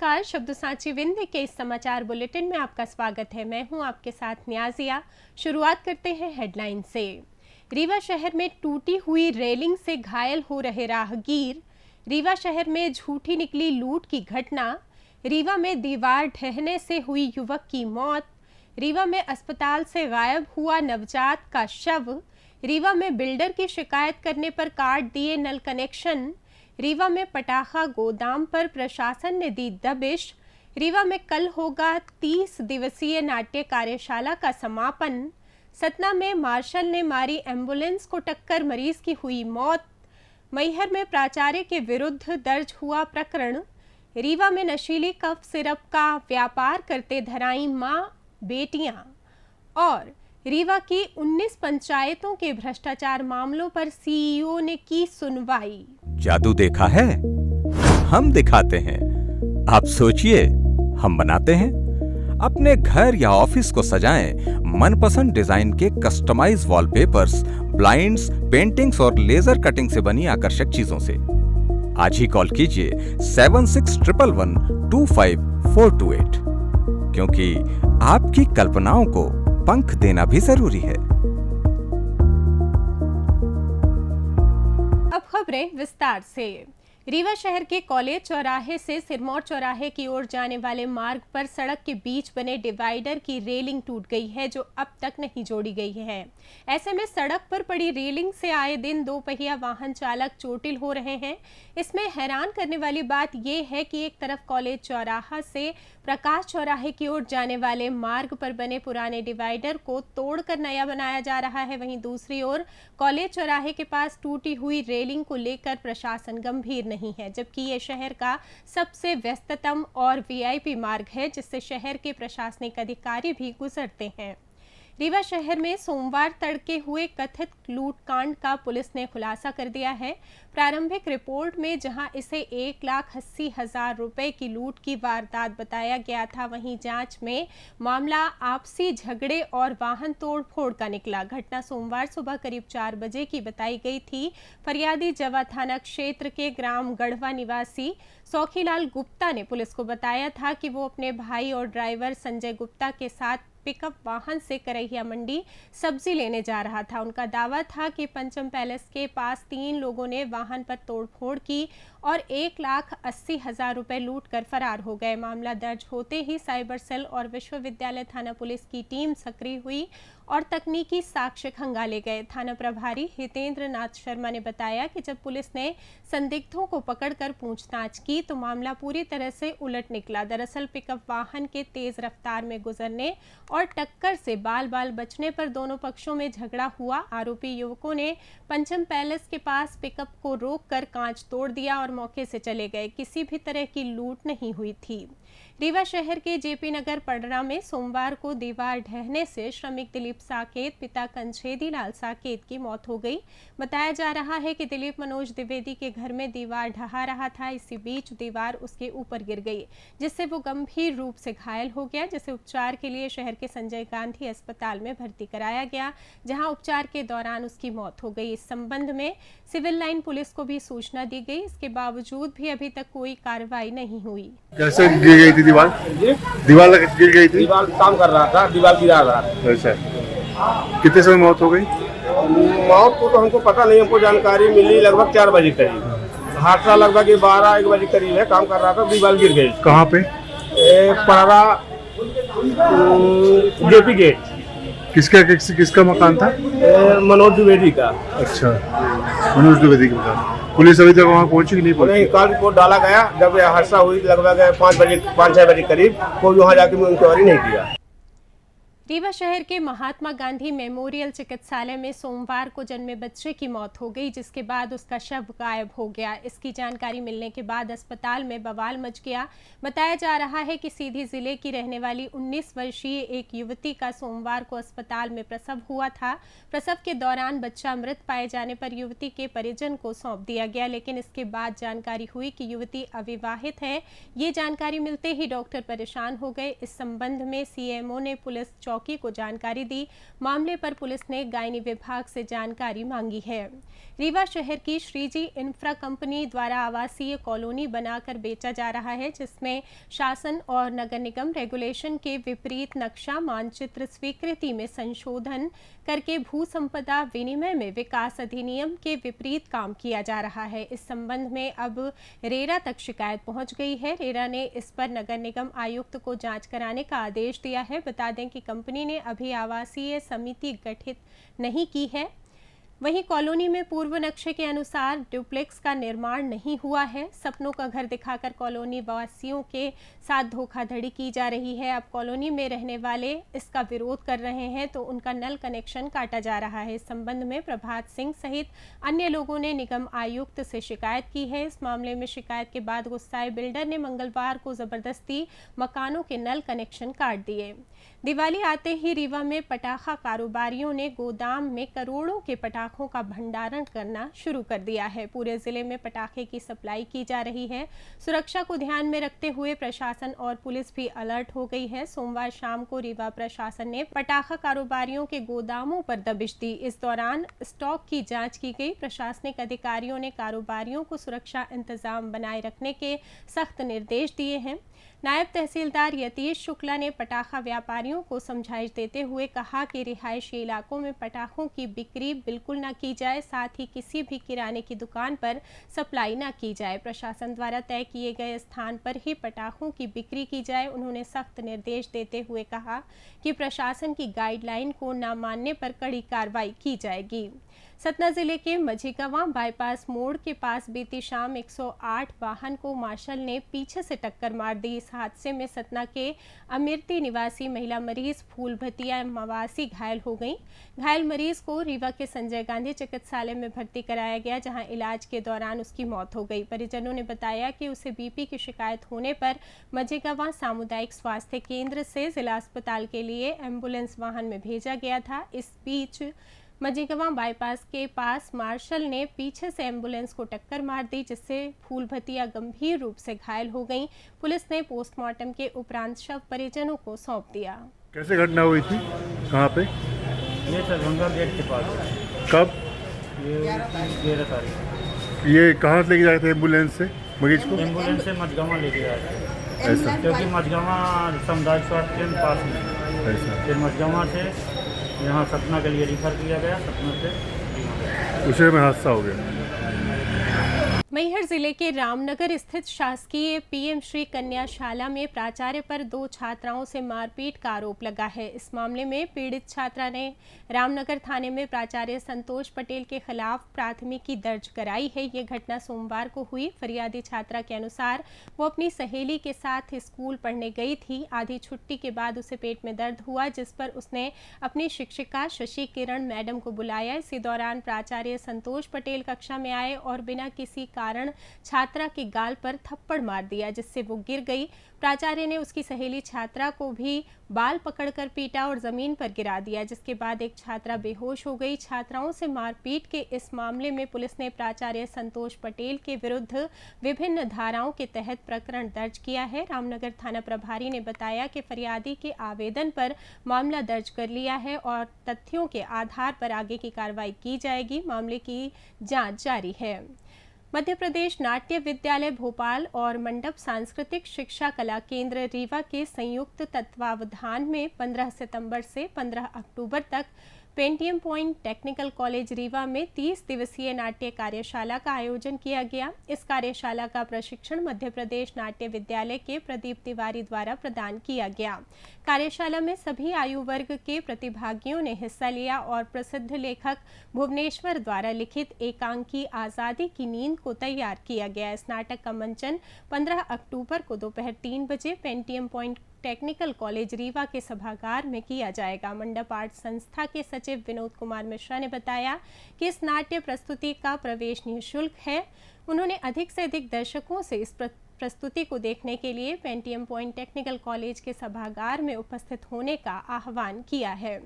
नमस्कार, शब्द साची विंध्य के इस समाचार बुलेटिन में आपका स्वागत है। मैं हूं आपके साथ न्याजिया। शुरुआत करते हैं हेडलाइन से। रीवा शहर में टूटी हुई रेलिंग से घायल हो रहे राहगीर। रीवा शहर में झूठी निकली लूट की घटना। रीवा में दीवार ढहने से हुई युवक की मौत। रीवा में अस्पताल से गायब हुआ नवजात का शव। रीवा में बिल्डर की शिकायत करने पर काट दिए नल कनेक्शन। रीवा में पटाखा गोदाम पर प्रशासन ने दी दबिश। रीवा में कल होगा 30 दिवसीय नाट्य कार्यशाला का समापन। सतना में मार्शल ने मारी एम्बुलेंस को टक्कर, मरीज की हुई मौत। मैहर में प्राचार्य के विरुद्ध दर्ज हुआ प्रकरण। रीवा में नशीली कफ सिरप का व्यापार करते धराई मां बेटियां। और रीवा की 19 पंचायतों के भ्रष्टाचार मामलों पर सीईओ ने की सुनवाई। जादू देखा है, हम दिखाते हैं। आप सोचिए, हम बनाते हैं। अपने घर या ऑफिस को सजाएं मनपसंद डिजाइन के कस्टमाइज वॉलपेपर्स, ब्लाइंड्स, पेंटिंग्स और लेजर कटिंग से बनी आकर्षक चीजों से। आज ही कॉल कीजिए 7611125428, क्योंकि आपकी कल्पनाओं को पंख देना भी जरूरी है। अब खबरें विस्तार से। रीवा शहर के कॉलेज चौराहे से सिरमौर चौराहे की ओर जाने वाले मार्ग पर सड़क के बीच बने डिवाइडर की रेलिंग टूट गई है, जो अब तक नहीं जोड़ी गई है। ऐसे में सड़क पर पड़ी रेलिंग से आए दिन दो पहिया वाहन चालक चोटिल हो रहे हैं। इसमें हैरान करने वाली बात यह है कि एक तरफ कॉलेज चौराहा से प्रकाश चौराहे की ओर जाने वाले मार्ग पर बने पुराने डिवाइडर को तोड़कर नया बनाया जा रहा है, वहीं दूसरी ओर कॉलेज चौराहे के पास टूटी हुई रेलिंग को लेकर प्रशासन गंभीर नहीं है, जबकि ये शहर का सबसे व्यस्ततम और वीआईपी मार्ग है, जिससे शहर के प्रशासनिक अधिकारी भी गुजरते हैं। रीवा शहर में सोमवार तड़के हुए कथित लूटकांड का पुलिस ने खुलासा कर दिया है। प्रारंभिक रिपोर्ट में जहां इसे 1,80,000 रुपए की लूट की वारदात बताया गया था, वहीं जांच में मामला आपसी झगड़े और वाहन तोड़फोड़ का निकला। घटना सोमवार सुबह करीब 4 बजे की बताई गई थी। फरियादी जवा थाना क्षेत्र के ग्राम गढ़वा निवासी सौखीलाल गुप्ता ने पुलिस को बताया था कि वो अपने भाई और ड्राइवर संजय गुप्ता के साथ पिकअप वाहन से करैया मंडी सब्जी लेने जा रहा था। उनका दावा था कि पंचम पैलेस के पास 3 लोगों ने वाहन पर तोड़फोड़ की और 1,80,000 रुपए लूट कर फरार हो गए। मामला दर्ज होते ही साइबर सेल और विश्वविद्यालय थाना पुलिस की टीम सक्रिय हुई और तकनीकी साक्ष्य खंगाले गए। थाना प्रभारी हितेंद्र नाथ शर्मा ने बताया कि जब पुलिस ने संदिग्धों को पकड़कर पूछताछ की तो मामला पूरी तरह से उलट निकला। दरअसल पिकअप वाहन के तेज रफ्तार में गुजरने और टक्कर से बाल बाल बचने पर दोनों पक्षों में झगड़ा हुआ। आरोपी युवकों ने पंचम पैलेस के पास पिकअप को रोककर कांच तोड़ दिया और मौके से चले गए। किसी भी तरह की लूट नहीं हुई थी। रीवा शहर के जेपी नगर पडरा में सोमवार को दीवार ढहने से श्रमिक दिलीप साकेत पिता कंछेदी लाल साकेत की मौत हो गई। बताया जा रहा है कि दिलीप मनोज द्विवेदी के घर में दीवार ढहा रहा था। इसी बीच दीवार उसके ऊपर गिर गई, जिससे वो गंभीर रूप से घायल हो गया, जिसे उपचार के लिए शहर के संजय गांधी अस्पताल में भर्ती कराया गया, जहां उपचार के दौरान उसकी मौत हो गई। इस संबंध में सिविल लाइन पुलिस को भी सूचना दी गई। इसके बावजूद भी अभी तक कोई कार्रवाई नहीं हुई। कैसे गिर गई थी दीवार? दीवार गिर गई थी। दीवार काम कर रहा था, दीवार गिरा रहा था। अच्छा, कितने समय मौत हो गई? मौत को तो हमको पता नहीं, हमको जानकारी मिली लगभग 4 बजे करीब। हादसा लगभग 12-1 बजे करीब है। काम कर रहा था, दीवार गिर गई। कहाँ पे? पहरा जेपी गेट। किसका मकान था? मनोज द्विवेदी का। अच्छा, मनोज द्विवेदी का मकान। पुलिस अभी तक वहाँ पहुंची कि नहीं पहुंची? नहीं, कल रिपोर्ट डाला गया। जब यह हादसा हुई लगभग 5-6 बजे करीब, कोई वहाँ जाके इंक्वायरी नहीं किया। रीवा शहर के महात्मा गांधी मेमोरियल चिकित्सालय में सोमवार को जन्मे बच्चे की मौत हो गई, जिसके बाद उसका शव गायब हो गया। इसकी जानकारी मिलने के बाद अस्पताल में बवाल मच गया। बताया जा रहा है कि सीधी जिले की रहने वाली 19 वर्षीय एक युवती का सोमवार को अस्पताल में प्रसव हुआ था। प्रसव के दौरान बच्चा मृत पाए जाने पर युवती के परिजन को सौंप दिया गया, लेकिन इसके बाद जानकारी हुई कि युवती अविवाहित है। ये जानकारी मिलते ही डॉक्टर परेशान हो गए। इस संबंध में सीएमओ ने पुलिस चौकी चौकी को जानकारी दी। मामले पर पुलिस ने गायनी विभाग से जानकारी मांगी है। रीवा शहर की श्रीजी इंफ्रा कंपनी द्वारा आवासीय कॉलोनी बनाकर बेचा जा रहा है, जिसमें शासन और नगर निगम रेगुलेशन के विपरीत नक्शा मानचित्र स्वीकृति में संशोधन करके भू संपदा विनिमय में विकास अधिनियम के विपरीत काम किया जा रहा है। इस संबंध में अब रेरा तक शिकायत पहुंच गई है। रेरा ने इस पर नगर निगम आयुक्त को जांच कराने का आदेश दिया है। बता दें कि कंपनी ने अभी आवासीय समिति गठित नहीं की है। वहीं कॉलोनी में पूर्व नक्शे के अनुसार डुप्लेक्स का निर्माण नहीं हुआ है। सपनों का घर दिखाकर कॉलोनी वासियों के साथ धोखाधड़ी की जा रही है। अब कॉलोनी में रहने वाले इसका विरोध कर रहे हैं तो उनका नल कनेक्शन काटा जा रहा है। इस संबंध में प्रभात सिंह सहित अन्य लोगों ने निगम आयुक्त से शिकायत की है। इस मामले में शिकायत के बाद गुस्साए बिल्डर ने मंगलवार को जबरदस्ती मकानों के नल कनेक्शन काट दिए। दिवाली आते ही रीवा में पटाखा कारोबारियों ने गोदाम में करोड़ों के पटाखों का भंडारण करना शुरू कर दिया है। पूरे जिले में पटाखे की सप्लाई की जा रही है। सुरक्षा को ध्यान में रखते हुए प्रशासन और पुलिस भी अलर्ट हो गई है। सोमवार शाम को रीवा प्रशासन ने पटाखा कारोबारियों के गोदामों पर दबिश दी। इस दौरान स्टॉक की जांच की गई। प्रशासनिक अधिकारियों ने कारोबारियों को सुरक्षा इंतजाम बनाए रखने के सख्त निर्देश दिए हैं। नायब तहसीलदार यतीश शुक्ला ने पटाखा व्यापारियों को समझाइश देते हुए कहा कि रिहायशी इलाकों में पटाखों की बिक्री बिल्कुल न की जाए, साथ ही किसी भी किराने की दुकान पर सप्लाई न की जाए। प्रशासन द्वारा तय किए गए स्थान पर ही पटाखों की बिक्री की जाए। उन्होंने सख्त निर्देश देते हुए कहा कि प्रशासन की गाइडलाइन को न मानने पर कड़ी कार्रवाई की जाएगी। सतना जिले के मझीगवां बाईपास मोड़ के पास बीती शाम 108 वाहन को मार्शल ने पीछे से टक्कर मार दी। इस हादसे में सतना के अमिर्ती निवासी महिला मरीज फूलभतिया मवासी घायल हो गई। घायल मरीज को रीवा के संजय गांधी चिकित्सालय में भर्ती कराया गया, जहां इलाज के दौरान उसकी मौत हो गई। परिजनों ने बताया कि उसे बीपी की शिकायत होने पर मझीगवां सामुदायिक स्वास्थ्य केंद्र से जिला अस्पताल के लिए एम्बुलेंस वाहन में भेजा गया था। इस बीच मझीगवां बाईपास के पास मार्शल ने पीछे से एम्बुलेंस को टक्कर मार दी, जिससे फूलभतिया गंभीर रूप से घायल हो गईं। पुलिस ने पोस्टमार्टम के उपरांत शव परिजनों को सौंप दिया। कैसे घटना हुई थी, कहाँ पे? ये दरभंगा गेट के पास। कब? ये 13 तारीख। ये कहाँ से लेके जाए थे एम्बुलेंस से मरीज को? एम्बुलेंस से मझगांवा लेके आए थे, ऐसा क्योंकि मझगांवा सामुदायिक स्वास्थ्य केंद्र पास में। ऐसा फिर मझगांवा से यहाँ सतना के लिए रिफर किया गया, सतना से उसे में हादसा हो गया। मैहर जिले के रामनगर स्थित शासकीय पीएम श्री कन्याशाला में प्राचार्य पर 2 छात्राओं से मारपीट का आरोप लगा है। इस मामले में पीड़ित छात्रा ने रामनगर थाने में प्राचार्य संतोष पटेल के खिलाफ प्राथमिकी दर्ज कराई है। ये घटना सोमवार को हुई। फरियादी छात्रा के अनुसार वो अपनी सहेली के साथ स्कूल पढ़ने गई थी। आधी छुट्टी के बाद उसे पेट में दर्द हुआ, जिस पर उसने अपनी शिक्षिका शशि किरण मैडम को बुलाया। इसी दौरान प्राचार्य संतोष पटेल कक्षा में आए और बिना किसी कारण छात्रा के गाल पर थप्पड़ मार दिया, जिससे वो गिर गई। प्राचार्य ने उसकी सहेली छात्रा को भी बाल पकड़कर पीटा और जमीन पर गिरा दिया, जिसके बाद एक छात्रा बेहोश हो गई। छात्राओं से मारपीट के इस मामले में पुलिस ने प्राचार्य संतोष पटेल के विरुद्ध विभिन्न धाराओं के तहत प्रकरण दर्ज किया है। रामनगर थाना प्रभारी ने बताया कि फरियादी के आवेदन पर मामला दर्ज कर लिया है और तथ्यों के आधार पर आगे की कार्रवाई की जाएगी। मामले की जांच जारी है। मध्य प्रदेश नाट्य विद्यालय भोपाल और मंडप सांस्कृतिक शिक्षा कला केंद्र रीवा के संयुक्त तत्वावधान में 15 सितंबर से 15 अक्टूबर तक Pentium point technical college Rewa में 30 दिवसीय नाट्य कार्यशाला का आयोजन किया गया। इस कार्यशाला का प्रशिक्षण मध्य प्रदेश नाट्य विद्यालय के प्रदीप तिवारी द्वारा प्रदान किया गया। कार्यशाला में सभी आयु वर्ग के प्रतिभागियों ने हिस्सा लिया और प्रसिद्ध लेखक भुवनेश्वर द्वारा लिखित एकांकी आज़ादी की नींद को तैयार किया गया। इस नाटक का मंचन 15 अक्टूबर को दोपहर 3 बजे Pentium point technical college Rewa के सभागार में किया जाएगा। मंडप आर्ट संस्था के सचिव विनोद कुमार मिश्रा ने बताया कि इस नाट्य प्रस्तुति का प्रवेश निःशुल्क है। उन्होंने अधिक से अधिक दर्शकों से इस प्रस्तुति को देखने के लिए पेंटियम पॉइंट टेक्निकल कॉलेज के सभागार में उपस्थित होने का आह्वान किया है।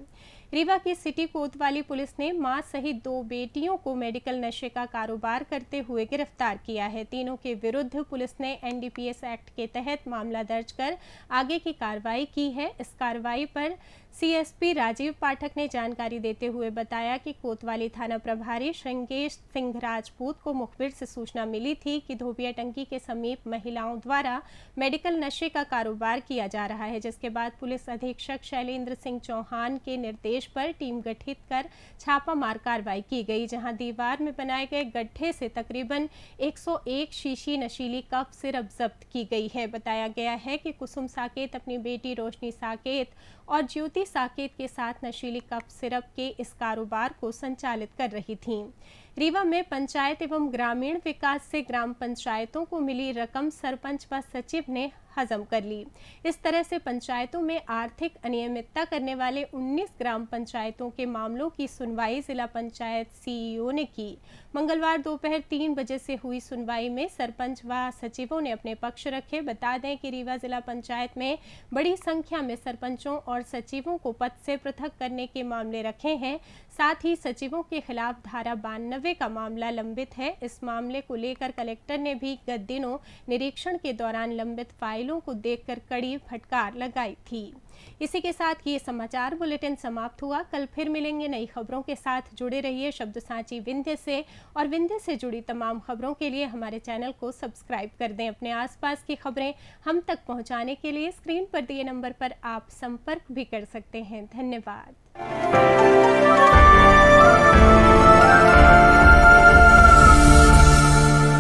रीवा की सिटी कोतवाली पुलिस ने मां सहित 2 बेटियों को मेडिकल नशे का कारोबार करते हुए गिरफ्तार किया है। तीनों के विरुद्ध पुलिस ने एनडीपीएस एक्ट के तहत मामला दर्ज कर आगे की कार्रवाई की है। इस कार्रवाई पर सीएसपी राजीव पाठक ने जानकारी देते हुए बताया कि कोतवाली थाना प्रभारी श्रृंगेश सिंह राजपूत को मुखबिर से सूचना मिली थी कि धोबिया टंकी के समीप महिलाओं द्वारा मेडिकल नशे का कारोबार किया जा रहा है, जिसके बाद पुलिस अधीक्षक शैलेंद्र सिंह चौहान के निर्देश पर टीम गठित कर छापामार कार्रवाई की गई, जहां दीवार में बनाए गए गड्ढे से तकरीबन 101 शीशी नशीली कफ सिरप जब्त की गई है। बताया गया है कि कुसुम साकेत अपनी बेटी रोशनी साकेत और ज्योति साकेत के साथ नशीली कफ सिरप के इस कारोबार को संचालित कर रही थीं। रीवा में पंचायत एवं ग्रामीण विकास से ग्राम पंचायतों को मिली रकम सरपंच व सचिव ने हजम कर ली। इस तरह से पंचायतों में आर्थिक अनियमितता करने वाले 19 ग्राम पंचायतों के मामलों की सुनवाई जिला पंचायत सीईओ ने की। मंगलवार दोपहर 3 बजे से हुई सुनवाई में सरपंच व सचिवों ने अपने पक्ष रखे। बता दें कि रीवा जिला पंचायत में बड़ी संख्या में सरपंचों और सचिवों को पद से पृथक करने के मामले रखे हैं। साथ ही सचिवों के खिलाफ धारा 92 का मामला लंबित है। इस मामले को लेकर कलेक्टर ने भी गत दिनों निरीक्षण के दौरान लंबित फाइलों को देखकर कड़ी फटकार लगाई थी। इसी के साथ ये समाचार बुलेटिन समाप्त हुआ। कल फिर मिलेंगे नई खबरों के साथ। जुड़े रहिए शब्द सांची विंध्य से, और विंध्य से जुड़ी तमाम खबरों के लिए हमारे चैनल को सब्सक्राइब कर दें। अपने आसपास की खबरें हम तक पहुंचाने के लिए स्क्रीन पर दिए नंबर पर आप संपर्क भी कर सकते हैं। धन्यवाद।